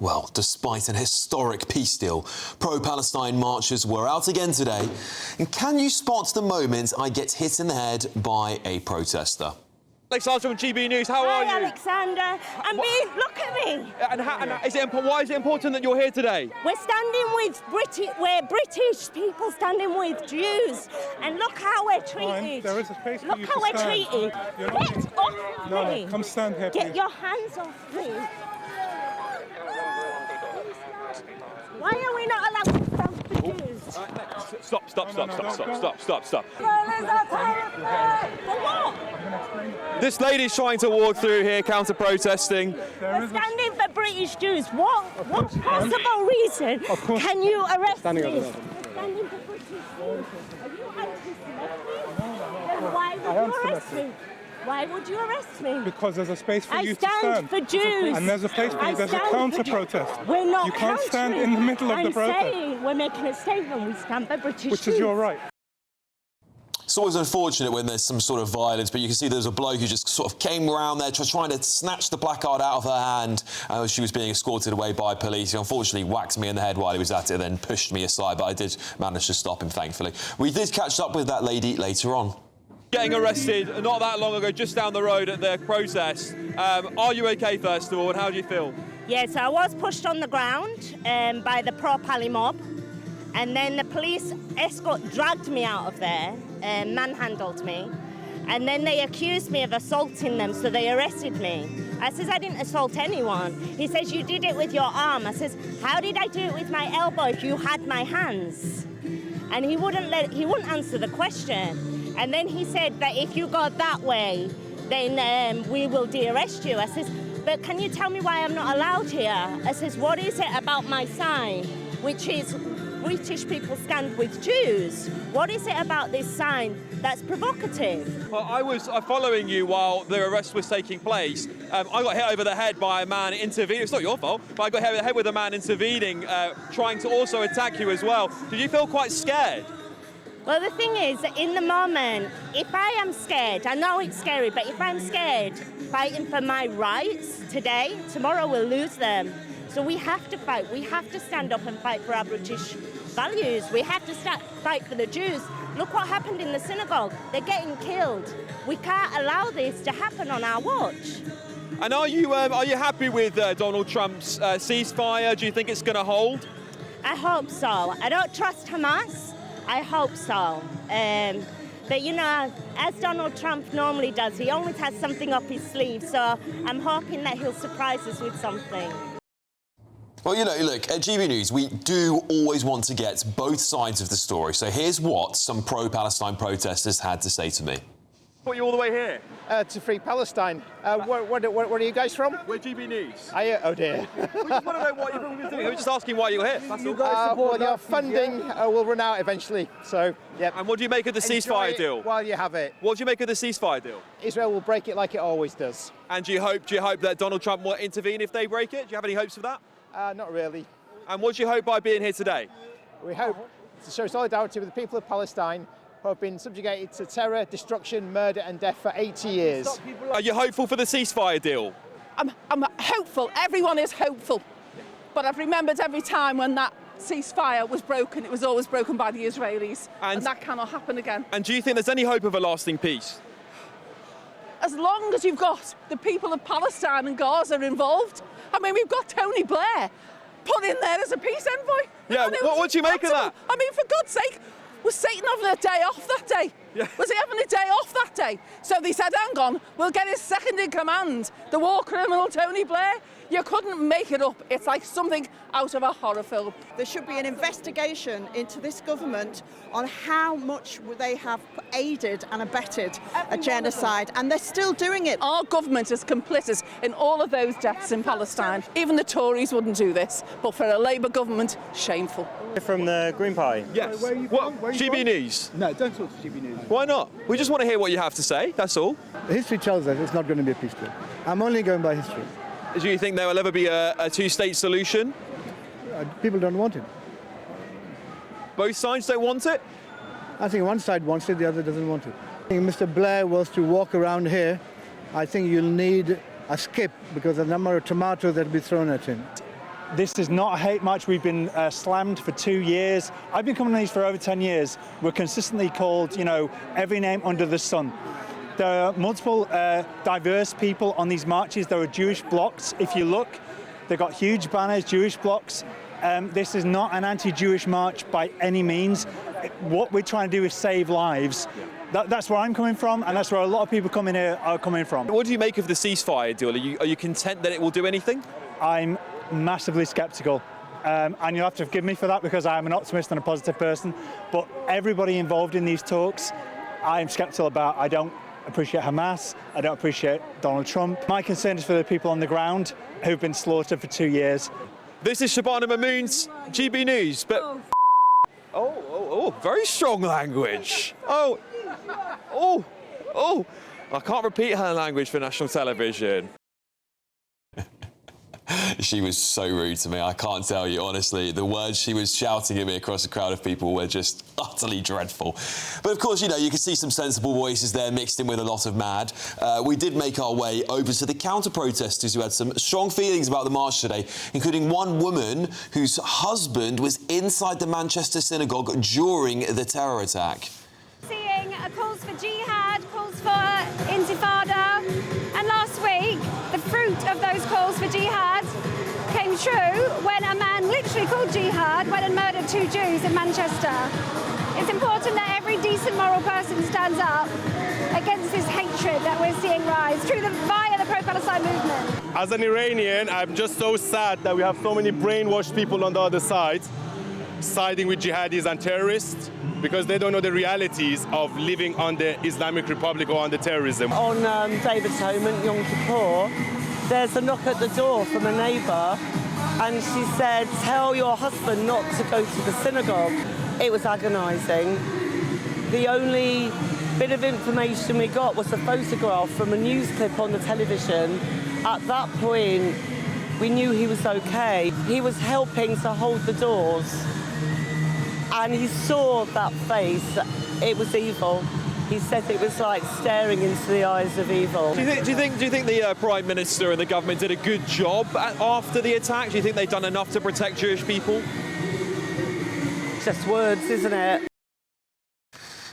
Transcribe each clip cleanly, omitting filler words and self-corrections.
Well, despite an historic peace deal, pro-Palestine marchers were out again today. And can you spot the moment I get hit in the head by a protester? Alex Armstrong, GB News, how are you? Hi, Alexander. Look at me. Why is it important that you're here today? We're standing with we're British people standing with Jews. And look how we're treated. There is a space look for you how to we're stand. treated. Get off me. Come stand here, Get please. your hands off me. Why are we not allowed to stand for Jews? Stop. For what? This lady's trying to walk through here, counter-protesting. We're standing for British Jews. What possible reason can you arrest me? We're standing for British Jews. Are you anti-Semitic? Then why would you arrest me? Why would you arrest me? Because there's a space for you to stand. I stand for Jews. And there's a place for you. There's a counter-protest. We're not You can't stand in the middle of the protest. I'm saying we're making a statement. We stand for British Jews. Which is your right. It's always unfortunate when there's some sort of violence, but you can see there's a bloke who just sort of came around there trying to snatch the placard out of her hand as she was being escorted away by police. He unfortunately whacked me in the head while he was at it, then pushed me aside, but I did manage to stop him, thankfully. We did catch up with that lady later on. Getting arrested not that long ago, just down the road at the protest. Are you okay, first of all, and how do you feel? Yes, I was pushed on the ground by the Pro-Palestine mob, and then the police escort dragged me out of there, manhandled me, and then they accused me of assaulting them, so they arrested me. I says, I didn't assault anyone. He says, you did it with your arm. I says, how did I do it with my elbow if you had my hands? And he wouldn't answer the question. And then he said that if you go that way, then we will de-arrest you. I says, but can you tell me why I'm not allowed here? I says, what is it about my sign, which is British people stand with Jews? What is it about this sign that's provocative? Well, I was following you while the arrest was taking place. I got hit over the head by a man intervening. It's not your fault, but I got hit over the head with a man intervening, trying to also attack you as well. Did you feel quite scared? Well, the thing is, in the moment, if I am scared, I know it's scary, but if I'm scared fighting for my rights today, tomorrow we'll lose them. So we have to fight. We have to stand up and fight for our British values. We have to fight for the Jews. Look what happened in the synagogue. They're getting killed. We can't allow this to happen on our watch. And are you happy with Donald Trump's ceasefire? Do you think it's going to hold? I hope so. I don't trust Hamas. I hope so. But, you know, as Donald Trump normally does, he always has something up his sleeve, so I'm hoping that he'll surprise us with something. Well, you know, look, at GB News, we do always want to get both sides of the story. So here's what some pro-Palestine protesters had to say to me. Brought you all the way here? To free Palestine. Where are you guys from? We're GB News. Are you? Oh dear. We just want to know what you've been doing. We're just asking why you're here. That's all. Well, your funding will run out eventually, so yeah. And what do you make of the ceasefire deal? While you have it. What do you make of the ceasefire deal? Israel will break it like it always does. And do you hope that Donald Trump will intervene if they break it? Do you have any hopes of that? Not really. And what do you hope by being here today? We hope to show solidarity with the people of Palestine who have been subjugated to terror, destruction, murder and death for 80 years. Are you hopeful for the ceasefire deal? I'm hopeful. Everyone is hopeful. But I've remembered every time when that ceasefire was broken, it was always broken by the Israelis. And that cannot happen again. And do you think there's any hope of a lasting peace? As long as you've got the people of Palestine and Gaza involved. I mean, we've got Tony Blair put in there as a peace envoy. Yeah, what do you make of that? I mean, for God's sake, was Satan having a day off that day? Yeah. Was he having a day off that day? So they said, hang on, we'll get his second in command, the war criminal Tony Blair. You couldn't make it up. It's like something out of a horror film. There should be an investigation into this government on how much they have aided and abetted a genocide, and they're still doing it. Our government is complicit in all of those deaths in Palestine. Even the Tories wouldn't do this, but for a Labour government, shameful. From the Green Party? Yes. Where are you from? GB News? No, don't talk to GB News. Why not? We just want to hear what you have to say, that's all. History tells us it's not going to be a peace deal. I'm only going by history. Do you think there will ever be a two-state solution? People don't want it. Both sides don't want it? I think one side wants it, the other doesn't want it. I think if Mr. Blair was to walk around here, I think you'll need a skip because the number of tomatoes that will be thrown at him. This is not a hate march. We've been slammed for 2 years. I've been coming on these for over 10 years. We're consistently called, you know, every name under the sun. There are multiple diverse people on these marches. There are Jewish blocks. If you look, they've got huge banners, Jewish blocks. This is not an anti-Jewish march by any means. What we're trying to do is save lives. That's where I'm coming from, and that's where a lot of people coming here are coming from. What do you make of the ceasefire deal? Are you content that it will do anything? I'm massively sceptical, and you'll have to forgive me for that because I'm an optimist and a positive person. But everybody involved in these talks, I'm sceptical about. I don't appreciate Hamas. I don't appreciate Donald Trump. My concern is for the people on the ground who've been slaughtered for 2 years. This is Shabana Mahmood's GB News, but... Oh, very strong language. I can't repeat her language for national television. She was so rude to me. I can't tell you, honestly. The words she was shouting at me across a crowd of people were just utterly dreadful. But of course, you know, you can see some sensible voices there mixed in with a lot of mad. We did make our way over to the counter-protesters who had some strong feelings about the march today, including one woman whose husband was inside the Manchester synagogue during the terror attack. Seeing calls for jihad, calls for intifada, and last week the fruit of those calls for jihad came true when a man literally called jihad went and murdered 2 Jews in Manchester. It's important that every decent moral person stands up against this hatred that we're seeing rise via the Pro-Palestine movement. As an Iranian, I'm just so sad that we have so many brainwashed people on the other side siding with jihadis and terrorists because they don't know the realities of living on the Islamic Republic or under terrorism. On David's home at Yom Kippur, there's a knock at the door from a neighbour and she said, tell your husband not to go to the synagogue. It was agonising. The only bit of information we got was a photograph from a news clip on the television. At that point, we knew he was okay. He was helping to hold the doors. And he saw that face. It was evil. He said it was like staring into the eyes of evil. Do you think the Prime Minister and the government did a good job after the attack? Do you think they've done enough to protect Jewish people? Just words, isn't it?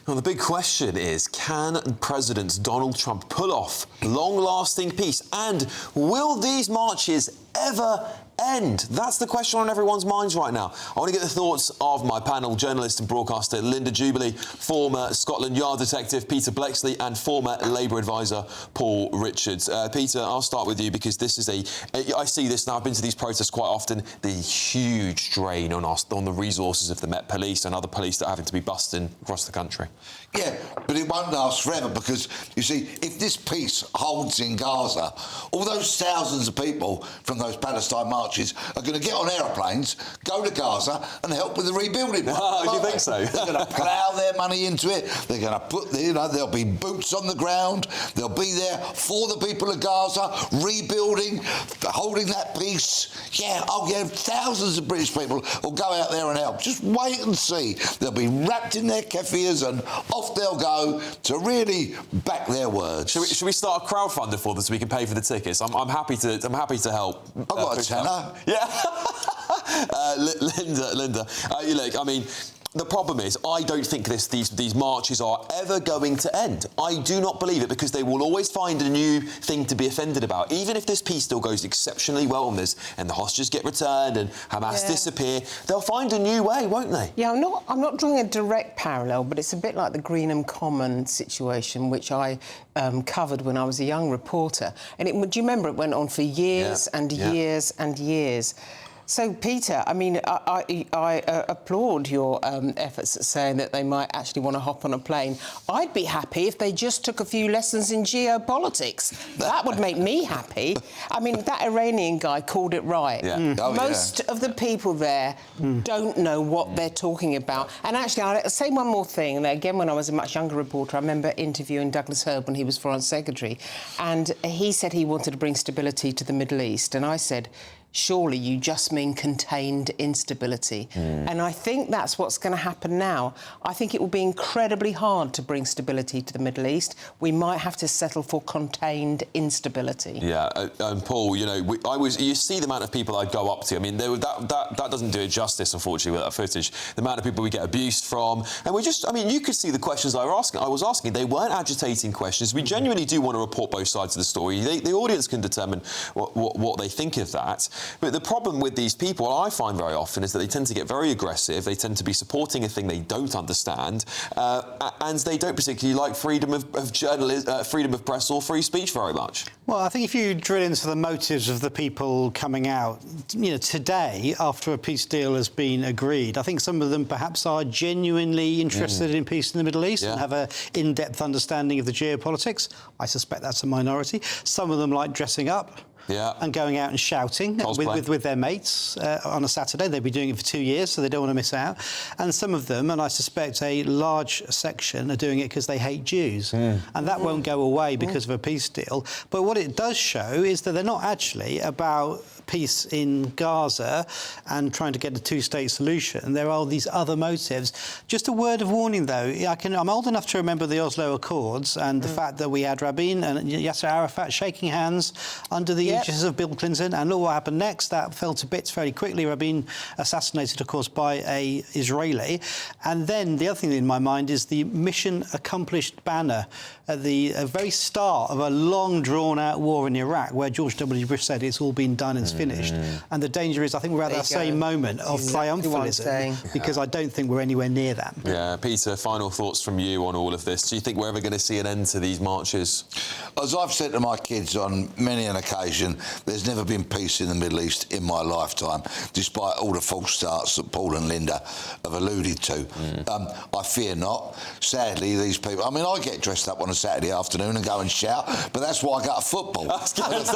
Well, the big question is, can President Donald Trump pull off long-lasting peace? And will these marches ever end? That's the question on everyone's minds right now. I want to get the thoughts of my panel, journalist and broadcaster Linda Jubilee, former Scotland Yard detective Peter Blexley, and former Labour advisor Paul Richards. Peter, I'll start with you because this is I see this now. I've been to these protests quite often. The huge drain on the resources of the Met Police and other police that are having to be busting across the country. Yeah, but it won't last forever because, you see, if this peace holds in Gaza, all those thousands of people from those Palestine marches are going to get on aeroplanes, go to Gaza and help with the rebuilding. Oh, do you think so? They're going to plough their money into it. They're going to put, there'll be boots on the ground. They'll be there for the people of Gaza, rebuilding, holding that peace. Yeah, thousands of British people will go out there and help. Just wait and see. They'll be wrapped in their keffirs and off they'll go to really back their words. Should we start a crowdfunder for this so we can pay for the tickets? I'm happy to help. I've got a tenner. Yeah. Linda, look, I mean, the problem is, I don't think these marches are ever going to end. I do not believe it because they will always find a new thing to be offended about. Even if this peace still goes exceptionally well and the hostages get returned and Hamas disappear, they'll find a new way, won't they? Yeah, I'm not drawing a direct parallel, but it's a bit like the Greenham Common situation, which I covered when I was a young reporter. And do you remember it went on for years and years and years? So, Peter, I mean, I applaud your efforts at saying that they might actually want to hop on a plane. I'd be happy if they just took a few lessons in geopolitics. That would make me happy. I mean, that Iranian guy called it right. Yeah. Most of the people there don't know what they're talking about. And actually, I'll say one more thing. Again, when I was a much younger reporter, I remember interviewing Douglas Herb when he was Foreign Secretary, and he said he wanted to bring stability to the Middle East. And I said, surely you just mean contained instability. And I think that's what's going to happen now. I think it will be incredibly hard to bring stability to the Middle East. We might have to settle for contained instability. Yeah, and Paul, you know, you see the amount of people I'd go up to. I mean, that doesn't do it justice, unfortunately, with that footage. The amount of people we get abused from, and you could see the questions I was asking. They weren't agitating questions. We genuinely do want to report both sides of the story. The audience can determine what they think of that. But the problem with these people, I find very often, is that they tend to get very aggressive. They tend to be supporting a thing they don't understand, and they don't particularly like freedom of journalism, freedom of press or free speech very much. Well, I think if you drill into the motives of the people coming out, you know, today, after a peace deal has been agreed, I think some of them perhaps are genuinely interested in peace in the Middle East and have an in-depth understanding of the geopolitics. I suspect that's a minority. Some of them like dressing up. And going out and shouting with their mates on a Saturday. They've been doing it for 2 years, so they don't want to miss out. And some of them, and I suspect a large section, are doing it because they hate Jews. And that won't go away because of a peace deal. But what it does show is that they're not actually about peace in Gaza and trying to get a two-state solution. There are these other motives. Just a word of warning, though. I'm old enough to remember the Oslo Accords and the fact that we had Rabin and Yasser Arafat shaking hands under the aegis of Bill Clinton, and look what happened next. That fell to bits very quickly. Rabin assassinated, of course, by an Israeli. And then the other thing in my mind is the mission accomplished banner at the very start of a long, drawn-out war in Iraq, where George W. Bush said it's all been done and it's finished. And the danger is, I think we're at that same moment of triumphalism, because I don't think we're anywhere near that. Yeah, Peter, final thoughts from you on all of this. Do you think we're ever going to see an end to these marches? As I've said to my kids on many an occasion, there's never been peace in the Middle East in my lifetime, despite all the false starts that Paul and Linda have alluded to. I fear not. Sadly, these people... I mean, I get dressed up on a Saturday afternoon and go and shout, but that's why I go to football. I was going to say,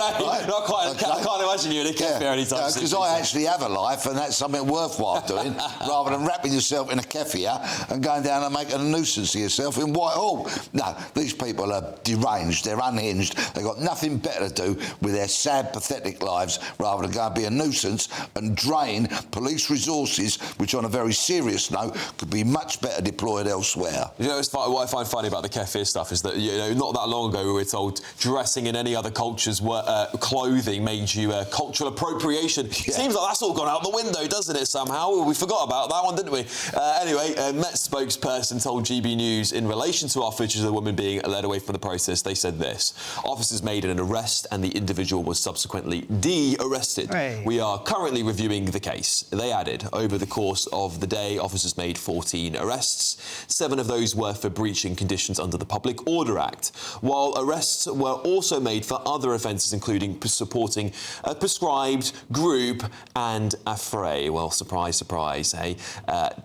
not quite, I can't imagine you in a cafe anytime soon. Because I actually have a life, and that's something worthwhile doing, rather than wrapping yourself in a keffiyeh and going down and making a nuisance of yourself in Whitehall. No, these people are deranged, they're unhinged, they've got nothing better to do with their sad, pathetic lives, rather than go and be a nuisance and drain police resources, which on a very serious note could be much better deployed elsewhere. You know, what I find funny about the keffiyeh stuff is that, you know, not that long ago we were told dressing in any other culture's clothing made you cultural appropriation. Seems like that's all gone out the window, doesn't it, somehow? We forgot about that one, didn't we? Anyway, a Met spokesperson told GB News in relation to our footage of the woman being led away from the protest, they said this: officers made an arrest and the individual was subsequently de-arrested. Hey. We are currently reviewing the case. They added, over the course of the day, officers made 14 arrests. 7 of those were for breaching conditions under the Public Order Act, while arrests were also made for other offences, including supporting a proscribed group and affray. Well, surprise, surprise, hey?